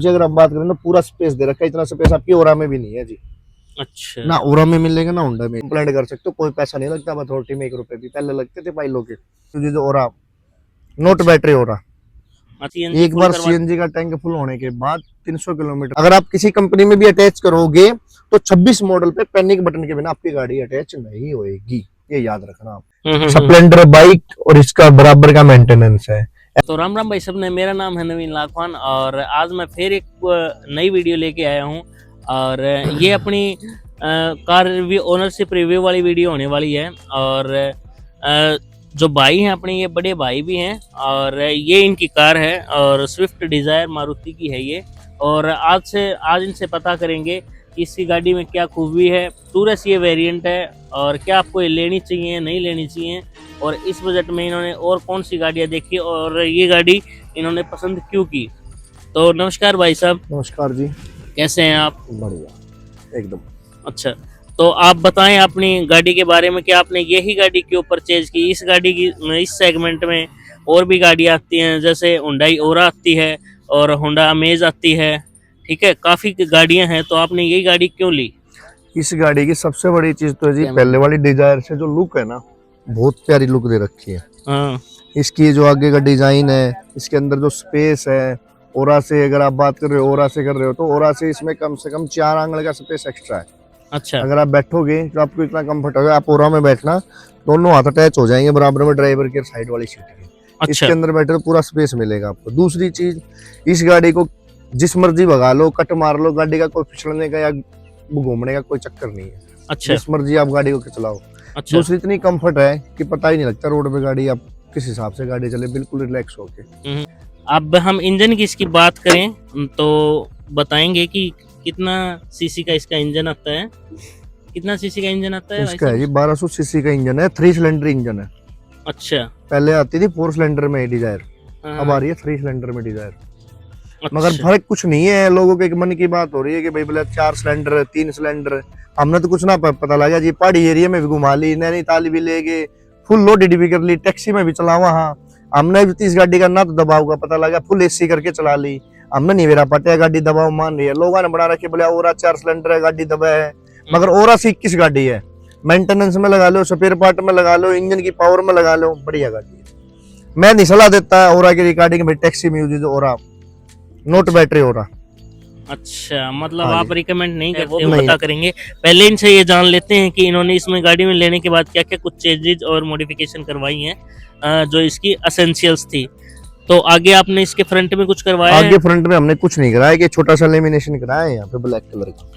जी अगर आप बात करें तो पूरा स्पेस दे रखा है, इतना स्पेस आपकी ओरा में भी नहीं है जी। अच्छा। ना ओरा में मिलेगा ना होंडा में। कंप्लेंट कर सकते हो, कोई पैसा नहीं लगता अथॉरिटी में, 1 रुपए भी पहले लगते थे पाइलों के। तो जो ओरा नोट अच्छा। बैटरी ओरा, सीएनजी एक फुल बार करवा। सीएनजी का टैंक फुल होने के बाद 300 किलोमीटर अगर आप किसी कंपनी में भी अटैच करोगे तो 26 मॉडल पे पैनिक बटन के बिना आपकी गाड़ी अटैच नहीं होएगी, ये याद रखना आप। स्प्लेंडर बाइक और इसका बराबर का मेंटेनेंस है। तो राम राम भाई सबने, मेरा नाम है नवीन लाखवान और आज मैं फिर एक नई वीडियो लेके आया हूँ। और ये अपनी कार रिव्यू, ओनरशिप रिव्यू वाली वीडियो होने वाली है। और जो भाई हैं अपने, ये बड़े भाई भी हैं और ये इनकी कार है और स्विफ्ट डिज़ायर मारुति की है ये। और आज इनसे पता करेंगे कि इसकी गाड़ी में क्या खूबी है, टूरस ये वेरिएंट है और क्या आपको ये लेनी चाहिए नहीं लेनी चाहिए, और इस बजट में इन्होंने और कौन सी गाड़ियाँ देखी और ये गाड़ी इन्होंने पसंद क्यों की। तो नमस्कार भाई साहब। नमस्कार जी। कैसे हैं आप? बढ़िया एकदम। अच्छा, तो आप बताएं अपनी गाड़ी के बारे में कि आपने यही गाड़ी क्यों परचेज की। इस गाड़ी की, इस सेगमेंट में और भी गाड़ियाँ आती हैं, जैसे हुंडई ओरा आती है और होंडा अमेज आती है, ठीक है, काफ़ी गाड़ियाँ हैं, तो आपने यही गाड़ी क्यों ली? इस गाड़ी की सबसे बड़ी चीज तो है जी, पहले वाली डिजायर से जो लुक है ना, बहुत प्यारी लुक दे रखी है। हाँ। इसकी जो आगे का डिजाइन है, इसके अंदर जो स्पेस है, ओरा से अगर आप बात कर रहे हो, ओरा से कर रहे हो तो ओरा से इसमें कम से कम 4 आंगल का स्पेस एक्स्ट्रा है। अच्छा। अगर आप बैठोगे तो आपको इतना कंफर्ट होगा, आप ओरा में बैठना दोनों हाथ अटैच हो जाएंगे बराबर में ड्राइवर के साइड वाली सीट के। अच्छा। इसके अंदर बैठे तो पूरा स्पेस मिलेगा आपको। दूसरी चीज, इस गाड़ी को जिस मर्जी भगा लो, कट मार लो, गाड़ी का कोई फिसलने का या घूमने का कोई चक्कर नहीं है। अच्छा। जिस मर्जी आप गाड़ी को चलाओ। अच्छा। दूसरी इतनी कंफर्ट है कि पता ही नहीं लगता रोड पे गाड़ी आप किस हिसाब से गाड़ी चले, बिल्कुल रिलैक्स होके। अब हम इंजन की इसकी बात करें तो बताएंगे कि कितना सीसी का इसका इंजन आता है। कितना सीसी का इंजन आता है? इसका है जी 1200 सीसी का इंजन है, 3 सिलेंडर इंजन है। अच्छा। पहले आती थी 4 सिलेंडर में डिजायर, हाँ। अब आ रही है 3 सिलेंडर में डिजायर। अच्छा। मगर फर्क कुछ नहीं है, लोगों के मन की बात हो रही है कि भाई बोले 4 सिलेंडर 3 सिलेंडर। हमने तो कुछ ना पता लगा जी, पहाड़ी एरिया में भी घुमा ली, नैनीताल भी ले गए, फुल लोडेड भी कर ली, टैक्सी में भी चला वहाँ। हमने भी इस गाड़ी का ना तो दबाव का पता लगा, फुल एसी करके चला ली। हमने नहीं मेरा पता है गाड़ी दबाव मान रही है, लोगों ने बना रखे बोले ओरा 4 सिलेंडर है, गाड़ी दबा है। मगर ओरा से 21 गाड़ी है, मेंटेनेंस में लगा लो, स्पेयर पार्ट में लगा लो, इंजन की पावर में लगा लो, बढ़िया गाड़ी है। मैं नहीं सलाह देता ओरा की रिकॉर्डिंग में, टैक्सी में यूज ओरा नोट बैटरी ओरा। अच्छा, मतलब हाँ आप रिकमेंड नहीं करते, वो नहीं। पता करेंगे। पहले इनसे ये जान लेते हैं कि इन्होंने इसमें गाड़ी में लेने के बाद क्या क्या कुछ चेंजेस और मॉडिफिकेशन करवाई हैं जो इसकी एसेंशियल्स थी। तो आगे आपने इसके फ्रंट में कुछ करवाया है? आगे फ्रंट में हमने कुछ नहीं कराया, कि छोटा सा लेमिनेशन कराया है यहाँ पे ब्लैक कलर का।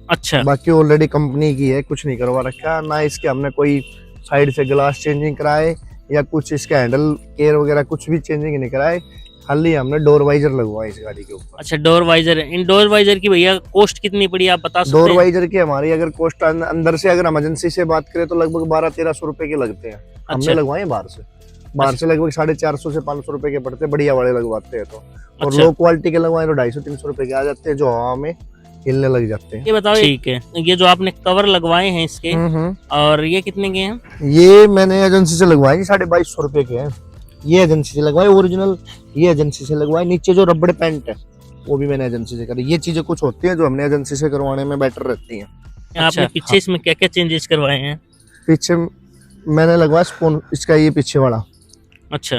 अच्छा। बाकी ऑलरेडी कंपनी की है, कुछ नहीं करवा रखा ना। इसके हमने कोई साइड से ग्लास चेंजिंग कराए या कुछ इसका हैंडल केयर वगैरह कुछ भी चेंजिंग नहीं कराए, खाली हमने डोर वाइजर लगवाए इस गाड़ी के ऊपर। अच्छा, डोर वाइजर। इन डोर वाइजर की भैया कॉस्ट कितनी पड़ी, आप बता सकते हैं? डोर वाइजर की हमारी अगर कॉस्ट अंदर से अगर इमरजेंसी से बात करें तो लगभग 1200-1300 रुपए के लगते हैं। हमने लगवाए बाहर से लगभग 450 से 500 रुपए के पड़ते, बढ़िया वाले लगवाते हैं तो। और अच्छा। लो क्वालिटी के लगवाए तो 250-300 रुपए के आ जाते हैं, जो हवा में हिलने लग जाते हैं। ये बताओ, ठीक है, ये जो आपने कवर लगवाए हैं इसके, और ये कितने के हैं? ये मैंने एजेंसी से लगवाए जी, 2250 रुपए के हैं। ये एजेंसी से लगवाए ओरिजिनल, ये एजेंसी से लगवाए। नीचे जो रबड़ पैंट है वो भी मैंने एजेंसी से करी। ये चीजें कुछ होती हैं जो हमने एजेंसी से करवाने में बेटर रहती हैं। आपने पीछे इसमें क्या क्या चेंजेस करवाए हैं? पीछे मैंने लगवाया स्पोन, इसका ये पीछे वाला। अच्छा।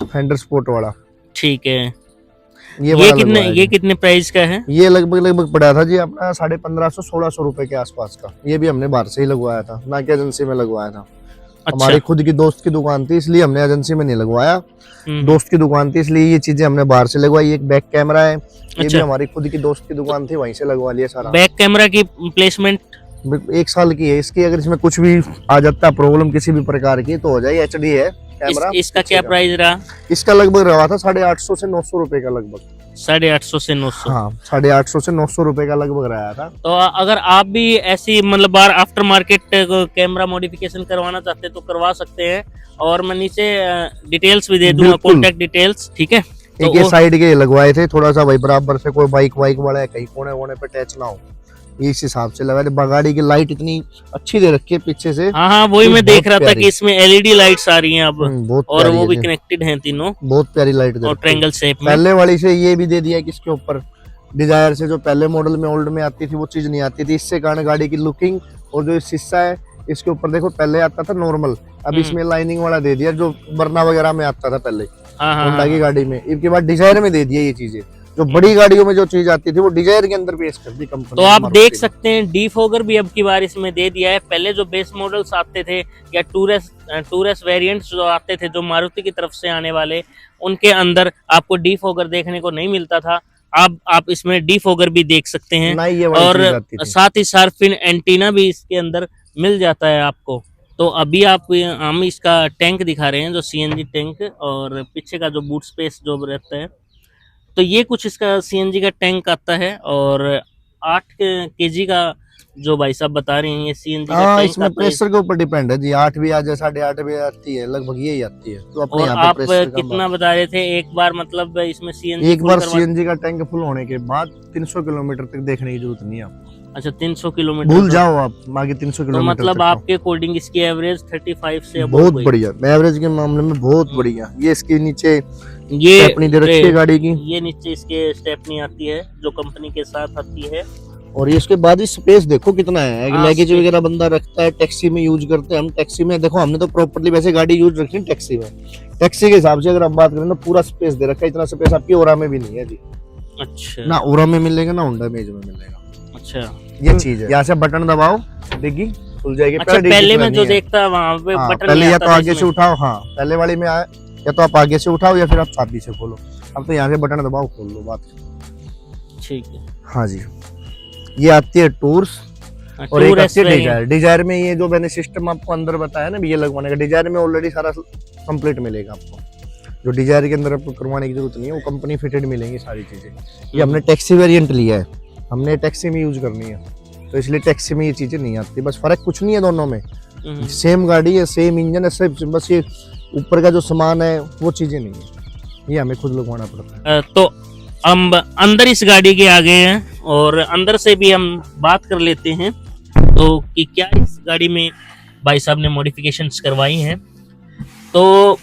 फेंडर स्पोर्ट वाला। ठीक है। ये कितने प्राइस का है? ये लगभग पड़ा था जी अपना 1550-1600 रुपए के आसपास का। ये भी हमने बाहर से ही लगवाया था, ना कि एजेंसी में लगवाया था। अच्छा। हमारी खुद की दोस्त की दुकान थी, इसलिए हमने एजेंसी में नहीं लगवाया। दोस्त की दुकान थी इसलिए ये चीजें हमने बाहर से लगवाई। एक बैक कैमरा है, ये भी हमारी खुद की दोस्त की दुकान थी, वहीं से लगवा लिया सारा। बैक कैमरा की प्लेसमेंट 1 साल की है इसकी, अगर इसमें कुछ भी आ जाता है प्रॉब्लम किसी भी प्रकार की तो हो जाए। HD है कैमरा। इसका क्या प्राइस रहा? इसका लगभग रहा था 850 से 900 रुपए का लगभग। 850 से 900? हाँ, 850 से 900 रुपए का लगभग रहा था। तो अगर आप भी ऐसी मतलब बार आफ्टर मार्केट कैमरा मॉडिफिकेशन करवाना चाहते हैं तो करवा सकते हैं, और मैं नीचे डिटेल्स भी दे दूंगा, कॉन्टेक्ट डिटेल्स, ठीक है। एक ये साइड के लगवाए थे, थोड़ा सा भाई बराबर से कोई बाइक वाइक वाला है कहीं कोने वोने पे टच ना हो, इस हिसाब से लगा है। गाड़ी की लाइट इतनी अच्छी दे रखी है पीछे से, हाँ हाँ, वही मैं बहुत देख रहा था प्यारी। कि इसमें एलईडी लाइट्स आ रही हैं अब, बहुत और प्यारी वो है भी जी। कनेक्टेड हैं तीनों, बहुत प्यारी लाइट दे और रखी है। ट्रायंगल शेप में। पहले वाली से ये भी दे दिया है कि इसके ऊपर डिजायर से जो पहले मॉडल में ओल्ड में आती थी वो चीज नहीं आती थी, इससे कारण गाड़ी की लुकिंग और जो शीशा है इसके ऊपर देखो, पहले आता था नॉर्मल, अब इसमें लाइनिंग वाला दे दिया जो वरना वगैरह में आता था पहले हाँ हाँ होंडा की हाँ। गाड़ी में, इसके बाद डिजायर में दे दिया ये चीजें। जो बड़ी गाड़ियों में जो चीज आती थी वो डिजायर के अंदर पेश कर दी कंपनी तो ने, आप मारुति देख ने। सकते हैं डीफॉगर भी अब की बार इसमें दे दिया है। पहले जो बेस मॉडल्स आते थे या टूरेस्ट वेरिएंट्स जो आते थे जो मारुति की तरफ से आने वाले, उनके अंदर आपको डीफॉगर देखने को नहीं मिलता था। अब आप इसमें डीफॉगर भी देख सकते हैं, ना ये वाली और चीज आती थी। साथ ही शार्पिन एंटीना भी इसके अंदर मिल जाता है आपको। तो अभी हम इसका टैंक दिखा रहे हैं, जो सीएनजी टैंक, और पीछे का जो बूट स्पेस जो रहता है। तो ये कुछ इसका सीएनजी का टैंक आता है, और 8 केजी का जो भाई साहब बता रहे हैं ये सीएनजी का हाँ, टैंक इसमें आता है। प्रेशर के ऊपर डिपेंड है जी, 8 भी आ जाए 8.5 भी आती है, लगभग यही आती है। तो अपने और यहाँ पे आप प्रेशर कितना बता रहे थे एक बार, मतलब इसमें सीएनजी एक बार सीएनजी का टैंक फुल होने के बाद 300 किलोमीटर तक देखने की जरूरत नहीं है आपको। अच्छा 300 किलोमीटर भूल जाओ आप आगे 300 तो किलोमीटर मतलब तक आपके अकॉर्डिंग इसकी एवरेज 35 से above बहुत गई। बढ़िया, एवरेज के मामले में बहुत बढ़िया। ये इसके नीचे ये स्टेपनी दे रखी है गाड़ी की, ये नीचे इसके स्टेपनी आती है जो कंपनी के साथ आती है। और ये इसके बाद स्पेस देखो कितना है, हाँ, लगेज space। वगैरह बंदा रखता है, टैक्सी में यूज करते हैं हम। टैक्सी में देखो हमने तो प्रॉपर्ली वैसे गाड़ी यूज रखी है टैक्सी में, टैक्सी के हिसाब से अगर हम बात करें तो पूरा स्पेस दे रखा है। इतना स्पेस आपकी ओरा में भी नहीं है जी, अच्छा ना ओरा में मिलेगा ना होंडा मेज में मिलेगा। अच्छा, ये चीज है, यहाँ से बटन दबाओ डिग्गी खुल जाएगी। अच्छा डिग्गी पहले मैं खुलनी जो है। देखता वहां पे हाँ, बटन पहले नहीं या आता तो था आगे से इसमें। उठाओ, हाँ पहले वाली में आए या तो आप आगे से उठाओ या फिर आप चाबी से खोलो। अब तो यहाँ से बटन दबाओ खोल लो, बात। ठीक है। हाँ जी, ये आती है टूर्स और एक आती है डिजायर। डिजायर में ये जो मैंने सिस्टम आपको अंदर बताया ना ये लगवाने का, डिजायर में ऑलरेडी सारा कंप्लीट मिलेगा आपको। जो डिजायर के अंदर आपको करवाने की जरूरत नहीं है, वो कंपनी फिटेड मिलेंगी सारी चीजें। ये हमने टैक्सी वेरिएंट लिया है, हमने टैक्सी में यूज करनी है, तो इसलिए टैक्सी में ये चीजें नहीं आती। बस फर्क कुछ नहीं है दोनों में, सेम गाड़ी है, सेम इंजन है, सब बस ये ऊपर का जो सामान है वो चीजें नहीं है, ये हमें खुद लगवाना पड़ता है। तो हम अंदर इस गाड़ी के आ गए हैं, और अंदर से भी हम बात कर लेते हैं तो कि क्या इस गाड़ी में भाई साहब ने मॉडिफिकेशंस करवाई हैं। तो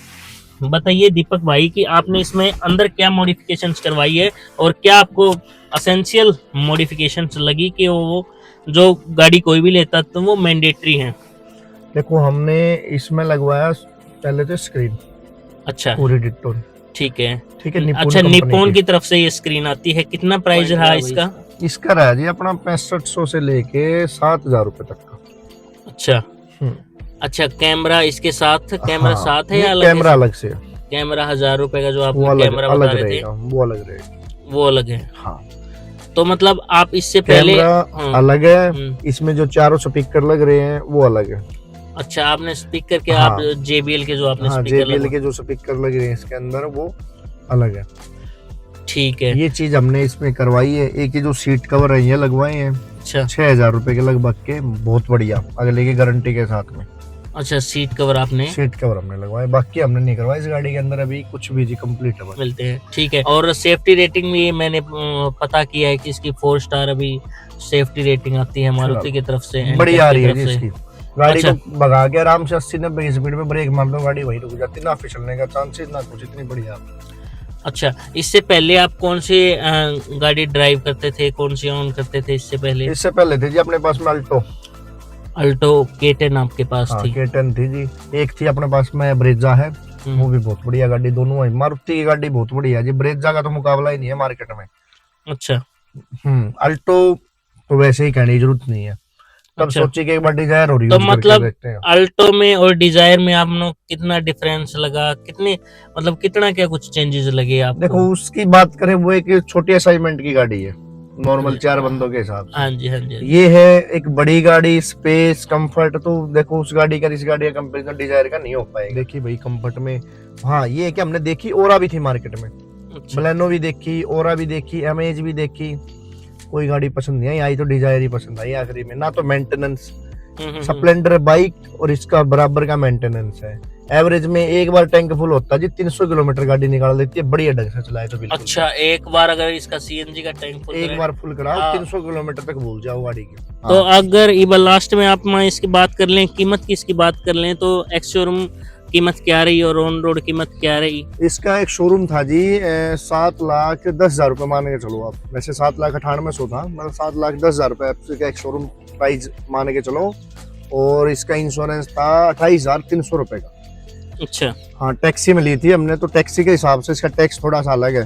बताइए दीपक भाई कि आपने इसमें अंदर क्या मॉडिफिकेशंस करवाई है, और क्या आपको असेंशियल मॉडिफिकेशंस लगी कि वो जो गाड़ी कोई भी लेता तो वो मैंडेटरी है। देखो हमने इसमें लगवाया पहले तो स्क्रीन अच्छा पूरी डिट्टो, ठीक है। ठीक है। निप्पॉन अच्छा कंपनी निप्पॉन की तरफ से ये स्क्रीन आती है। कितना प्राइस रहा इसका? इसका रहा जी अपना 6500 से लेके 7000 रुपए तक का। अच्छा अच्छा, कैमरा इसके साथ, कैमरा हाँ, साथ है या नहीं, अलग कैमरा अलग से, कैमरा 1000 रुपए का जो आप वो अलग कैमरा अलग बता रहे थे रहेगा, वो अलग रहेगा। वो अलग है। हाँ, तो मतलब आप इससे पहले कैमरा अलग है, हम्म। इसमें जो चारों स्पीकर लग रहे हैं वो अलग है। अच्छा आपने स्पीकर के हाँ, आप JBL के जो आपने हाँ, स्पीकर JBL के जो स्पीकर लग रहे हैं इसके अंदर वो अलग है। ठीक है। ये चीज हमने इसमें करवाई है। एक ये जो सीट कवर है ये लगवाए हैं अच्छा 6000 रुपए के लगभग के, बहुत बढ़िया, अगले की गारंटी के साथ में। अच्छा, सीट कवर आपने सीट कवर हमने लगवाए, बाकी हमने नहीं करवाया इस गाड़ी के अंदर अभी कुछ भी जी, कंप्लीट है बस। मिलते हैं। ठीक है। और सेफ्टी रेटिंग भी मैंने पता किया है कि इसकी 4 स्टार अभी सेफ्टी रेटिंग आती है मारुति की तरफ से, बड़ी आ रही है जी तरफ से। इसकी। गाड़ी अच्छा। को भगा के आराम से 80-90 स्पीड में ब्रेक मार दो, गाड़ी वहीं रुक जाती, ना फिसलने का चांसेस ना कुछ, इतनी बढ़िया। अच्छा, इससे पहले आप कौन सी गाड़ी ड्राइव करते थे, कौन सी ऑन करते थे इससे पहले? इससे पहले थी जी अपने पास में अल्टो K10 आपके पास हाँ, थी? K10 थी जी। एक थी अपने पास में ब्रेजा है, वो भी बहुत बढ़िया गाड़ी, दोनों है। मारुति की गाड़ी बहुत बढ़िया है जी, ब्रेजा का तो मुकाबला ही नहीं है मार्केट में। अच्छा अल्टो तो वैसे ही कहने की जरूरत नहीं है, तब अच्छा। सोची कि एक बार डिजायर और तो यूज करके मतलब देखते हैं। अल्टो में और डिजायर में आपको कितना डिफरेंस लगा, कितने मतलब कितना क्या कुछ चेंजेस लगे आपको? देखो उसकी बात करें, वो एक छोटी असाइनमेंट की गाड़ी है, नॉर्मल 4 बंदों के हिसाब से। हाँ जी हाँ जी। ये है एक बड़ी गाड़ी, स्पेस कंफर्ट, तो देखो उस गाड़ी का इस गाड़ी का कंपैरिजन डिजायर का नहीं हो पाएगा। देखिए भाई कंफर्ट में, हाँ ये है कि हमने देखी, ओरा भी थी मार्केट में, अच्छा। बलेनो भी देखी, ओरा भी देखी, अमेज भी देखी, कोई गाड़ी पसंद नहीं आई, तो डिजायर ही पसंद आई आखिरी में। ना तो मेंटेनेंस, स्प्लेंडर बाइक और इसका बराबर का मेंटेनेंस है, एवरेज में एक बार टैंक फुल होता है जी 300 किलोमीटर गाड़ी निकाल देती है, बढ़िया ढंग से चलाए तो बिल्कुल। अच्छा, एक बार अगर इसका सीएनजी का टैंक फुल एक करें, बार फुल कराओ हाँ। 300 किलोमीटर तक भूल जाओ गाड़ी की। तो अगर इबा लास्ट में आप मैं इसकी बात कर लें, कीमत की इसकी बात कर लें, तो एक्स शोरूम कीमत क्या रही और ऑन रोड कीमत क्या रही? इसका एक शोरूम था जी 7,10,000 रुपये मान के चलो आप, वैसे 7,98,100 था, मतलब 7,10,000 रुपये इसका एक शोरूम प्राइस मान के चलो। और इसका इंश्योरेंस था 28,300 रुपये का। अच्छा, हाँ टैक्सी में ली थी हमने, तो टैक्सी के हिसाब से इसका टैक्स थोड़ा सा अलग है,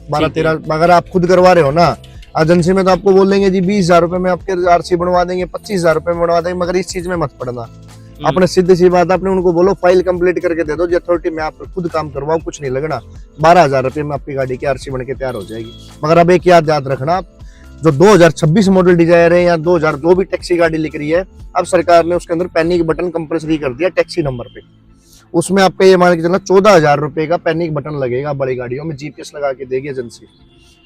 12-13। अगर आप खुद करवा रहे हो ना एजेंसी में, तो आपको बोल देंगे जी 20,000 रुपये में आपके आरसी बनवा देंगे, 25,000 रुपये में बनवा देंगे, मगर इस चीज में मत पड़ना। अपने सीधी सी बात, आपने उनको बोलो फाइल कंप्लीट करके दे दो जी अथॉरिटी में, आप खुद काम करवाओ, कुछ नहीं लगना, 12,000 रुपये में आपकी गाड़ी की आरसी बन के तैयार हो जाएगी। मगर अब एक याद रखना, आप जो 2026 मॉडल डिजायर है या 2000 जो भी टैक्सी गाड़ी लिख रही है, अब सरकार ने उसके अंदर पैनिक बटन कंपल्सरी कर दिया टैक्सी नंबर पे। उसमें आपका ये मान के चलना 14,000 रुपए का पैनिक बटन लगेगा बड़ी गाड़ियों में, जीपीएस लगा के देगी एजेंसी।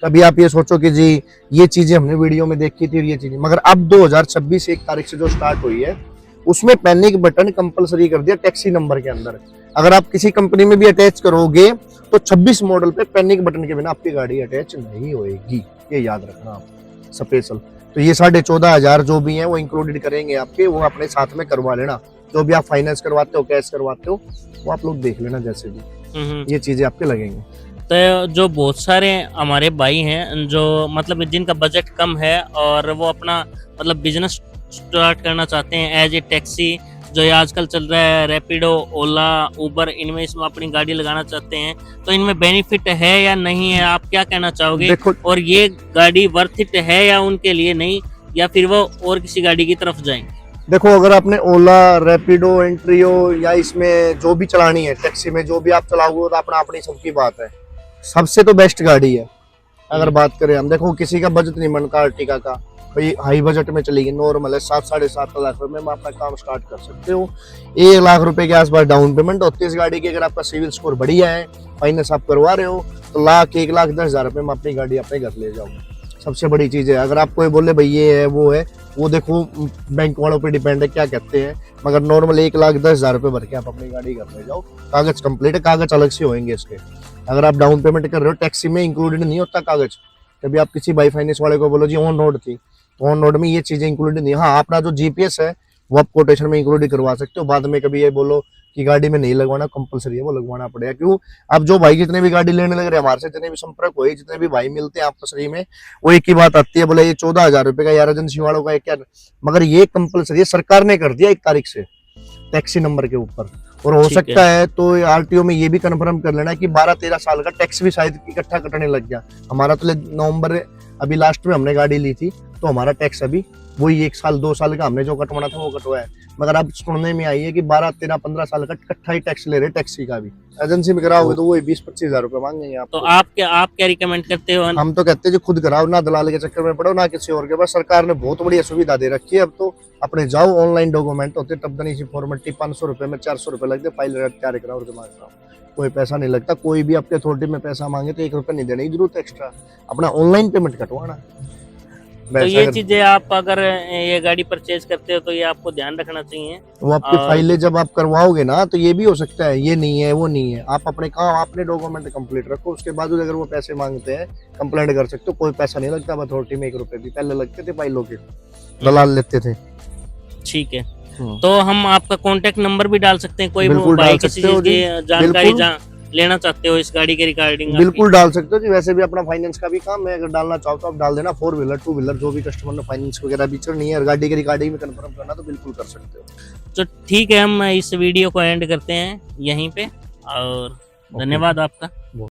कभी आप ये सोचो कि जी ये चीजें हमने वीडियो में देखी थी और ये चीजें, मगर अब 2026 1 तारीख से जो स्टार्ट हुई है, उसमें पैनिक बटन कंपलसरी कर दिया टैक्सी नंबर के अंदर। अगर आप किसी कंपनी में भी अटैच करोगे तो 26 मॉडल पे पैनिक बटन के बिना आपकी गाड़ी अटैच नहीं होएगी, ये याद रखना आप स्पेशल। तो ये 14,500 जो भी है वो इंक्लूडेड करेंगे आपके, वो अपने साथ में करवा लेना। जो भी आप फाइनेंस करवाते हो, कैश करवाते हो, वो आप लोग देख लेना, जैसे भी ये चीजें आपके लगेंगे। तो जो बहुत सारे हमारे भाई हैं जो मतलब जिनका बजट कम है और वो अपना मतलब बिजनेस स्टार्ट करना चाहते हैं एज ए टैक्सी, जो ये आजकल चल रहा है रैपिडो, ओला, उबर, इनमें इसमें अपनी गाड़ी लगाना चाहते हैं, तो इनमें बेनिफिट है या नहीं है, आप क्या कहना चाहोगे? देखो, और ये गाड़ी वर्थ इट है या उनके लिए नहीं, या फिर वो और किसी गाड़ी की तरफ जाएंगे? देखो अगर आपने ओला, रैपिडो, एंट्रियो या इसमें जो भी चलानी है टैक्सी में, जो भी आप चलाओगे तो अपना अपनी सबकी बात है, सबसे तो बेस्ट गाड़ी है। अगर बात करें हम, देखो किसी का बजट नहीं बनता अर्टिगा का, भाई हाई बजट में चलेगी, नॉर्मल है 7-7.5 लाख रुपए में अपना काम स्टार्ट कर सकते हो। 1 लाख रुपए के आसपास डाउन पेमेंट होती है इस गाड़ी की। अगर आपका सिविल स्कोर बढ़िया है, फाइनेंस आप करवा रहे हो, तो 1,10,000 रुपए में अपनी गाड़ी अपने घर ले जाओ, सबसे बड़ी चीज है। अगर आप कोई बोले भाई ये है वो है, वो देखो बैंक वालों पे डिपेंड है क्या कहते हैं, मगर नॉर्मल 1,10,000 रुपए भर के आप अपनी गाड़ी घर ले जाओ, कागज कंप्लीट है, कागज अलग से होंगे इसके। अगर आप डाउन पेमेंट कर रहे हो, टैक्सी में इंक्लूडेड नहीं होता कागज। कभी आप किसी बाई फाइनेंस वाले को बोलो जी ऑन रोड थी, ऑन रोड में ये चीजें इंक्लूडेड नहीं। हाँ अपना जो जीपीएस है वो आप कोटेशन में इंक्लूड करवा सकते हो, बाद में कभी ये बोलो कि गाड़ी में नहीं लगवाना, कंपलसरी है वो लगवाना पड़ेगा। क्यों, अब जो भाई जितने भी गाड़ी लेने लग रहे हैं हमारे से, जितने भी संपर्क हुए, जितने भी भाई मिलते हैं आपस में, वो एक ही बात आती है, बोले ये 14,000 रुपए का यार एजेंसी वालों का क्या, मगर ये कंपलसरी है, सरकार ने कर दिया 1 तारीख से टैक्सी नंबर के ऊपर। और हो सकता है तो आरटीओ में ये भी कंफर्म कर लेना कि 12-13 साल का टैक्स भी शायद इकट्ठा कटने लग गया। हमारा तो नवंबर अभी लास्ट में हमने गाड़ी ली थी, तो हमारा टैक्स अभी वही 1 साल 2 साल का हमने जो कटवाना था वो कटवाया है। मगर अब सुनने में आई है कि 12-13-15 साल का इकट्ठा ही टैक्स ले रहे टैक्सी का भी। एजेंसी में कराओगे तो वही 20-25 हजार रुपए मांगेंगे आप। तो आप क्या रिकमेंड करते हो? हम तो कहते हैं जो खुद कराओ, ना दलाल के चक्कर में पड़ो, ना किसी और के पास। सरकार ने बहुत बढ़िया सुविधा दे रखी है अब तो। अपने जाओ, ऑनलाइन डॉक्यूमेंट होते, तब तक सी फॉर्मेलिटी 500 रुपए में 400 रुपए लगते, फाइल तैयार कराओ और जमा कराओ, कोई पैसा नहीं लगता। कोई भी आपके अथॉरिटी में पैसा मांगे तो 1 रुपए नहीं देने की जरूरत एक्स्ट्रा, अपना ऑनलाइन पेमेंट कटवाना। तो ये चीजें आप अगर ये गाड़ी परचेज करते हो तो ये आपको ध्यान रखना चाहिए। वो आपकी फाइलें जब आप करवाओगे ना, तो ये भी हो सकता है ये नहीं है वो नहीं है, आप अपने काम अपने डॉक्यूमेंट कंप्लीट रखो, उसके बाद अगर वो पैसे मांगते हैं कंप्लेंट कर सकते हो, कोई पैसा नहीं लगता अथॉरिटी में। 1 रुपए भी पहले लगते थे, फाइलों के दलाल लेते थे। ठीक है, तो हम आपका कॉन्टेक्ट नंबर भी डाल सकते हैं, कोई भाई किसी चीज की जानकारी लेना चाहते हो इस गाड़ी के रिगार्डिंग? बिल्कुल डाल सकते हो जी, वैसे भी अपना फाइनेंस का भी काम है, अगर डालना चाहो तो आप डाल देना। 4 व्हीलर 2 व्हीलर जो भी कस्टमर ने फाइनेंस वगैरह भी करनी है, गाड़ी के रिगार्डिंग में कंफर्म करना तो बिल्कुल कर सकते हो। तो ठीक है, हम इस वीडियो को एंड करते हैं यहीं पे, और धन्यवाद आपका।